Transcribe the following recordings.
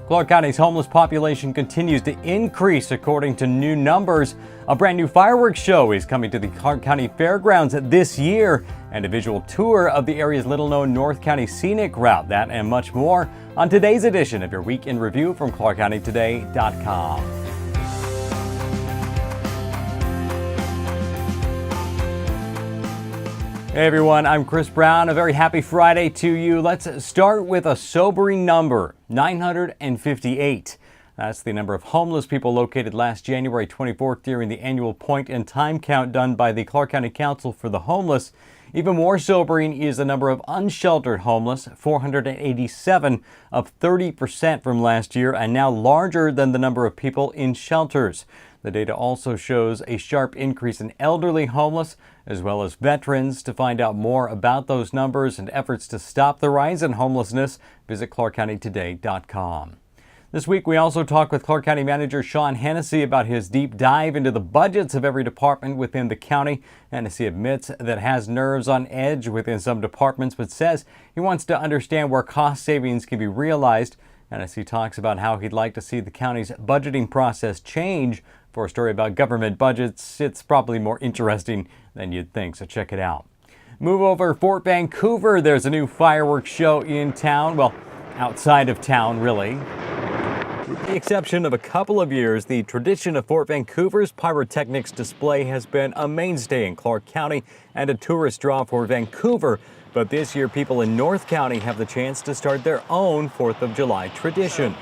Clark County's homeless population continues to increase according to new numbers. A brand new fireworks show is coming to the Clark County Fairgrounds this year, and a visual tour of the area's little-known North County Scenic route. That and much more on today's edition of your Week in Review from ClarkCountyToday.com. Hey everyone, I'm Chris Brown. A very happy Friday to you. Let's start with a sobering number, 958. That's the number of homeless people located last January 24th during the annual point in time count done by the Clark County Council for the Homeless. Even more sobering is the number of unsheltered homeless, 487, up 30% from last year, and now larger than the number of people in shelters. The data also shows a sharp increase in elderly homeless, as well as veterans. To find out more about those numbers and efforts to stop the rise in homelessness, visit ClarkCountyToday.com. This week, we also talked with Clark County Manager Shawn Henessee about his deep dive into the budgets of every department within the county. Henessee admits that has nerves on edge within some departments, but says he wants to understand where cost savings can be realized. Henessee talks about how he'd like to see the county's budgeting process change. For a story about government budgets, it's probably more interesting than you'd think, so check it out. Move over Fort Vancouver. There's a new fireworks show in town. Well, outside of town, really. With the exception of a couple of years, the tradition of Fort Vancouver's pyrotechnics display has been a mainstay in Clark County and a tourist draw for Vancouver. But this year, people in North County have the chance to start their own 4th of July tradition.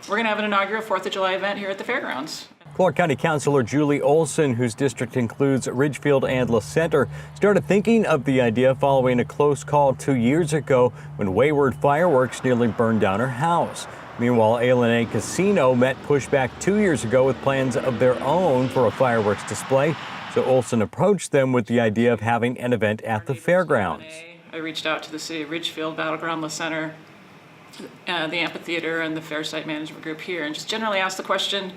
We're going to have an inaugural 4th of July event here at the fairgrounds. Clark County Councilor Julie Olson, whose district includes Ridgefield and La Center, started thinking of the idea following a close call 2 years ago when wayward fireworks nearly burned down her house. Meanwhile, A&A Casino met pushback 2 years ago with plans of their own for a fireworks display. So Olson approached them with the idea of having an event at the fairgrounds. I reached out to the city of Ridgefield, Battleground La Center, the amphitheater, and the fair site management group here, and just generally asked the question,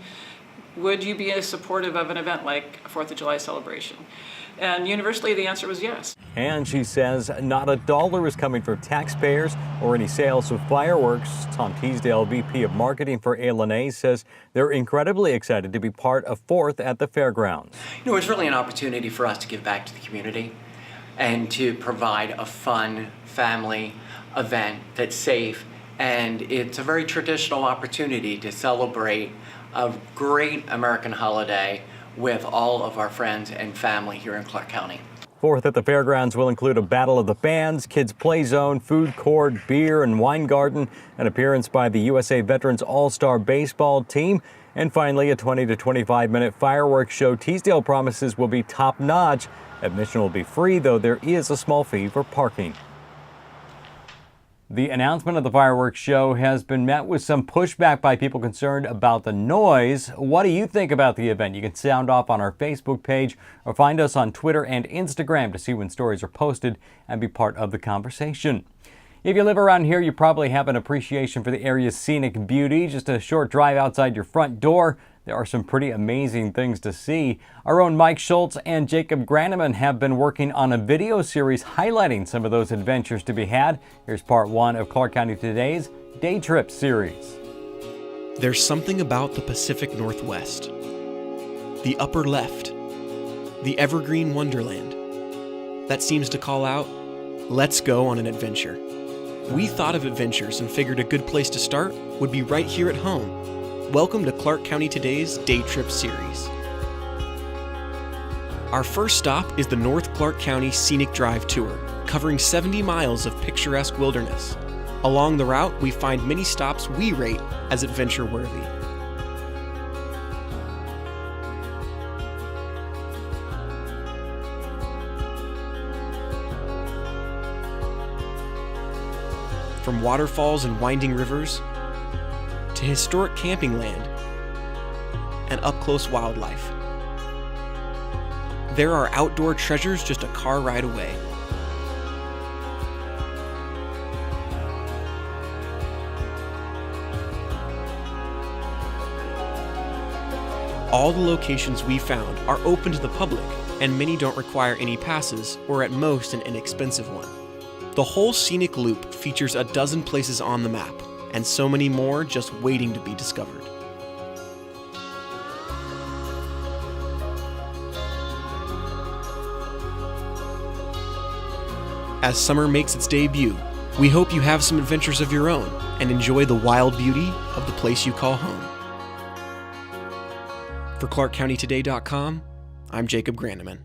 would you be supportive of an event like a 4th of July celebration? And universally, the answer was yes. And she says not a dollar is coming from taxpayers or any sales of fireworks. Tom Teasdale, VP of Marketing for A&A, says they're incredibly excited to be part of 4th at the fairgrounds. You know, it's really an opportunity for us to give back to the community and to provide a fun family event that's safe. And it's a very traditional opportunity to celebrate a great American holiday with all of our friends and family here in Clark County. 4th at the fairgrounds will include a battle of the bands, kids play zone, food court, beer and wine garden, an appearance by the USA Veterans All-Star Baseball team, and finally a 20 to 25 minute fireworks show Teasdale promises will be top notch. Admission will be free, though there is a small fee for parking. The announcement of the fireworks show has been met with some pushback by people concerned about the noise. What do you think about the event? You can sound off on our Facebook page or find us on Twitter and Instagram to see when stories are posted and be part of the conversation. If you live around here, you probably have an appreciation for the area's scenic beauty. Just a short drive outside your front door, there are some pretty amazing things to see. Our own Mike Schultz and Jacob Graneman have been working on a video series highlighting some of those adventures to be had. Here's part 1 of Clark County Today's Day Trip series. There's something about the Pacific Northwest, the upper left, the evergreen wonderland, that seems to call out, let's go on an adventure. We thought of adventures and figured a good place to start would be right here at home. Welcome to Clark County Today's Day Trip series. Our first stop is the North Clark County Scenic Drive Tour, covering 70 miles of picturesque wilderness. Along the route, we find many stops we rate as adventure-worthy. From waterfalls and winding rivers, to historic camping land, and up-close wildlife. There are outdoor treasures just a car ride away. All the locations we found are open to the public, and many don't require any passes or at most an inexpensive one. The whole scenic loop features a dozen places on the map, and so many more just waiting to be discovered. As summer makes its debut, we hope you have some adventures of your own and enjoy the wild beauty of the place you call home. For ClarkCountyToday.com, I'm Jacob Grandeman.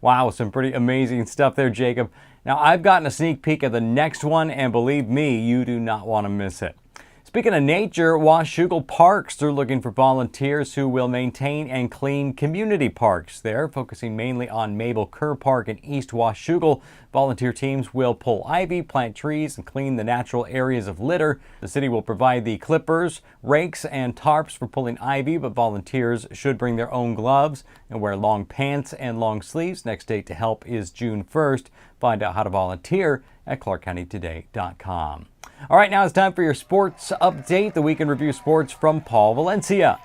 Wow, some pretty amazing stuff there, Jacob. Now, I've gotten a sneak peek of the next one, and believe me, you do not want to miss it. Speaking of nature, Washougal Parks, they're looking for volunteers who will maintain and clean community parks. They're focusing mainly on Mable, Kerr Park in East Washougal. Volunteer teams will pull ivy, plant trees, and clean the natural areas of litter. The city will provide the clippers, rakes, and tarps for pulling ivy, but volunteers should bring their own gloves and wear long pants and long sleeves. Next date to help is June 1st. Find out how to volunteer at ClarkCountyToday.com. All right, now it's time for your sports update, the Weekend Review Sports from Paul Valencia.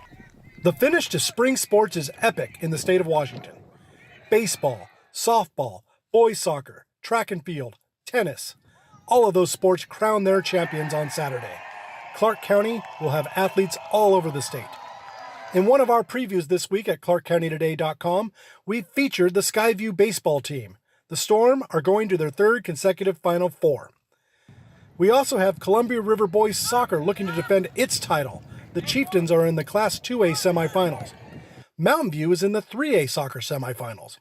The finish to spring sports is epic in the state of Washington. Baseball, softball, boys soccer, track and field, tennis. All of those sports crown their champions on Saturday. Clark County will have athletes all over the state. In one of our previews this week at ClarkCountyToday.com, we featured the Skyview baseball team. The Storm are going to their third consecutive Final Four. We also have Columbia River Boys Soccer looking to defend its title. The Chieftains are in the Class 2A semifinals. Mountain View is in the 3A soccer semifinals.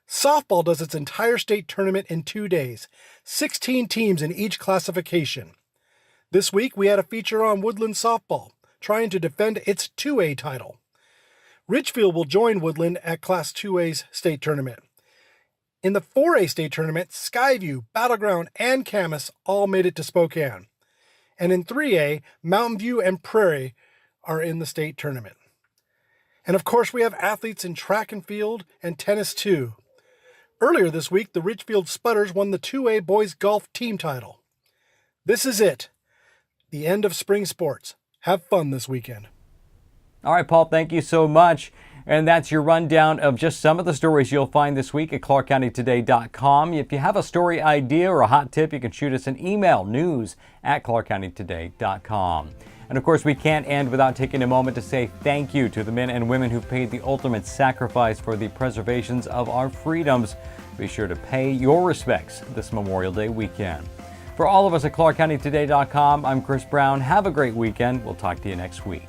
Softball does its entire state tournament in 2 days, 16 teams in each classification. This week we had a feature on Woodland softball, trying to defend its 2A title. Ridgefield will join Woodland at Class 2A's state tournament. In the 4A state tournament, Skyview, Battleground, and Camas all made it to Spokane. And in 3A, Mountain View and Prairie are in the state tournament. And of course, we have athletes in track and field and tennis too. Earlier this week, the Ridgefield Spudders won the 2A boys golf team title. This is it. The end of spring sports. Have fun this weekend. All right, Paul, thank you so much. And that's your rundown of just some of the stories you'll find this week at ClarkCountyToday.com. If you have a story idea or a hot tip, you can shoot us an email, news@ClarkCountyToday.com. And of course, we can't end without taking a moment to say thank you to the men and women who paid the ultimate sacrifice for the preservations of our freedoms. Be sure to pay your respects this Memorial Day weekend. For all of us at ClarkCountyToday.com, I'm Chris Brown. Have a great weekend. We'll talk to you next week.